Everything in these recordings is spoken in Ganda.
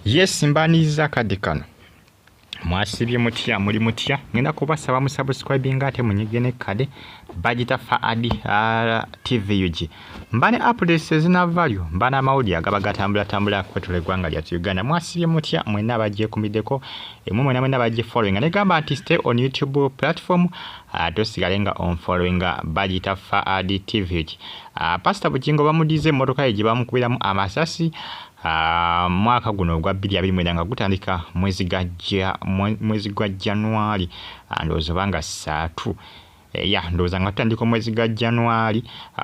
Yes, mbaniza kadi kano. Mwasibye mutya muli mutya ngenda kubasaba mu subscribing ate munyigene kade bagita faadi TV UG mbane updates ezina value mbana amawuli agaba gatambula kwetole gwanga lya Uganda. Mwasibye mutya mwena baje kumideko mwena baje following ne gamba ati stay on YouTube platform dosigalenga on following bagita faadi TV UG. Pastor Bugingo Bamudiza Emotoka Gyebamukubilamu Amasasi mwaka guno gwa 2020 nga gutandika mwezi gwa January ndozo banga 3 ndoza nga tutandika mwezi gwa January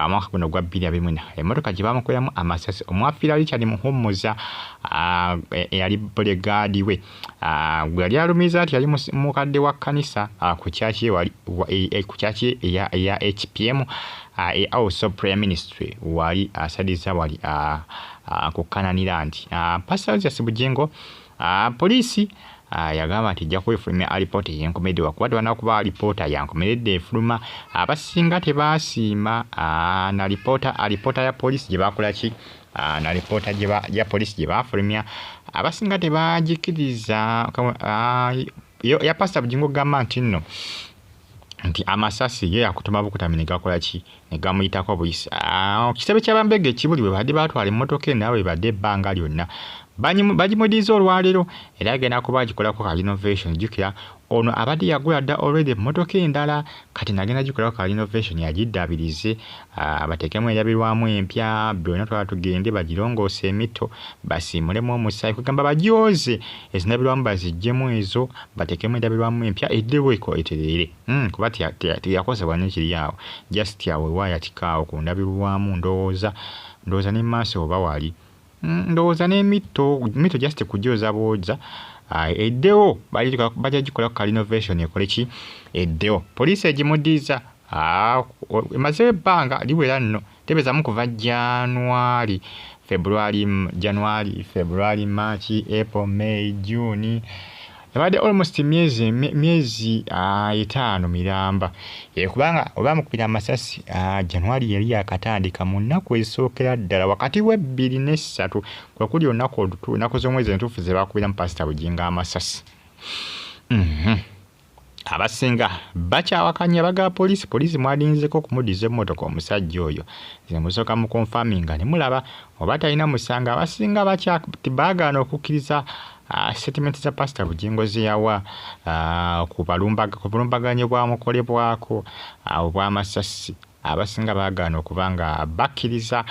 mwaka guno gwa 2020 Emotoka Gyebamukubilamu Amasasi omwafira Richard Muhumuza yali bodyguard we gwali alumiza ati yali mukadde wa kanisa ku chachi wali ku chachi ya HPM also prayer ministry wali asadiza wali kukananira nti Pastor Bugingo polisi yagamba ati jja kwefulumya report yenkomedde wakwatwa nakuba reporter yankomeredde efuluma abasinga tebasiima na reporter ya polisi gye bakola ki na reporter ya polisi gye bafulumya abasinga tebagikiriza ya Pastor Bugingo gamba nti nno nti amasasi ye yakutuma bukutamine gakola ki negamuyitako buyisi kitebe kyabambege kibuliwe badde batwala emmotoka nawe badde banga lyonna bagimudiza olwalero era agenda kuba agikolako ka renovation jukira ono abadde yagula dda already emmotoka endala kati nagenda gikolako ka renovation yagiddabirize batekemu endabirwamu empya byonna twala tugende bagirongoose emito basimulemu omusaayi kugamba bagyoze ezindabirwamu baziggyemu ezo batekemu endabirwamu empya eddeweeko eterere kuba teyakozebwa nekiri awo just awo wayatikaawo ku ndabirwamu ndowooza ne maaso oba wali ndowooza n'emito just kugyoza bwoza eddewo bajja gikola ku renovation ekole ki eddewo polisi egimudiza emazewo ebbanga liwera nno tebezamu kuva January February March April May June abadde almost miezi 5 miramba kubanga Obamukubira Amasasi January yali yakatandika mu nnaku ezisookera ddala wakati we 2 ne 3 kwa kuli olunaku z'omwezi entuufu ze bakubiramu Pastor Bugingo Amasasi. Abasinga bakyawakanya baga polisi mwadinzeko kumudiza emmotoka omusajja oyo zemusoka mu confirming ne mulaba oba talina musanga abasinga bakyatibagaana okukkiriza statement za Pastor Bugingo ziyawa ku bulumbaganye bwamukolebwako obw'amasasi abasinga bagaana okubanga bakkiriza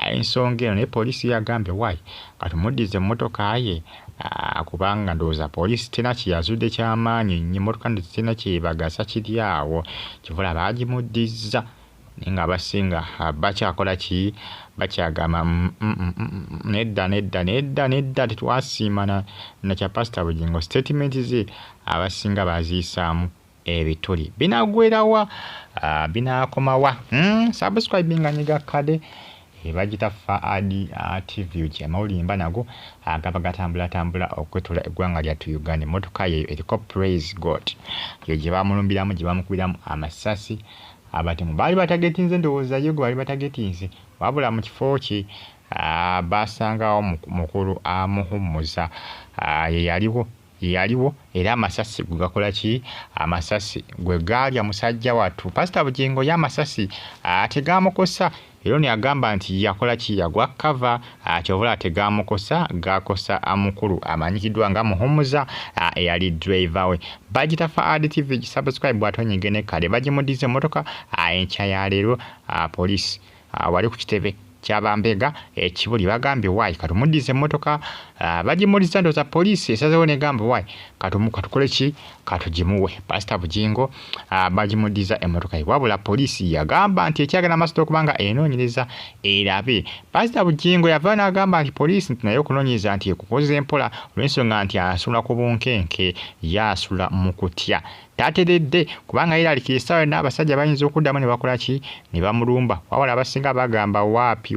ensonga eno ne polisi yagambye wayi katumudize emmotoka ye kubanga ndowooza polisi tena kiyazudde kyamaanyi nnyo emmotoka tena kyebagasa kiri awo kivula bagimudiza naye nga abasinga bakyakola ki bakyagamba nedda tetwasiima na kya Pastor Bugingo statement ze abasinga baziyisaamu ebituli binagwerawa binakomawa subscribinga nyiga kade bagita faadi TV UG amawulimba nago agaba gatambula okwetola eggwanga lya Uganda. Emotoka yeyo eriko praise God yo gye bamulumbiramu gye bamukubiramu amasasi abatemu baali batagetinze ndowooza yo gwe baali batagetinze wabula mu kifo kye basangawo mukulu amuhumuza yaliwo era amasasi gugakola ki amasasi gwe galya musajja wattu Pastor Bugingo y'amasasi tegamukosa era ne agamba nti yakola ki yagwa cover kyovula tegamukosa gakosa amukulu amanyikiddwa nga Muhumuza eyali driver we bagita faadi TV subscribe bwatonyigene kale bagimudiza emmotoka enkya ya leero polisi wali ku kitebe kyabambega ekibuli bagambye wayi katumudize emmotoka bagimudiza ndoza polisi esazewo negamba wayi katukole ki katugimuwe Pastor Bugingo bagimudiza emmotoka wabula polisi yagamba nti ekyagala masito okubanga enoonyereza erabe Pastor Bugingo yava n'agamba nti polisi naye okunoonyereza nti ekukoze empola olw'ensonga nti asula ku bunkenke yasula mu kutya tateredde kubanga era alikirisawo n'abasajja bayinza okuddamu ne bakola ki ne bamulumba wabula abasinga bagamba waapi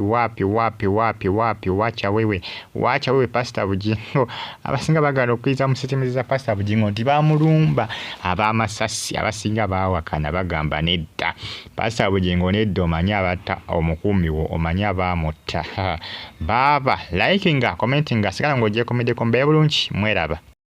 wacha wewe Pastor Bugingo abasinga bagala okwiza musitimiza Pastor Bugingo nti bamulumba Amasasi abasinga baawakana bagamba nedda Pastor Bugingo nedda omanyi abatta omukuumi wo omanyi abamutta baba likinga commentinga sigala ng'ogyeko mideko mbe bulungi mweraba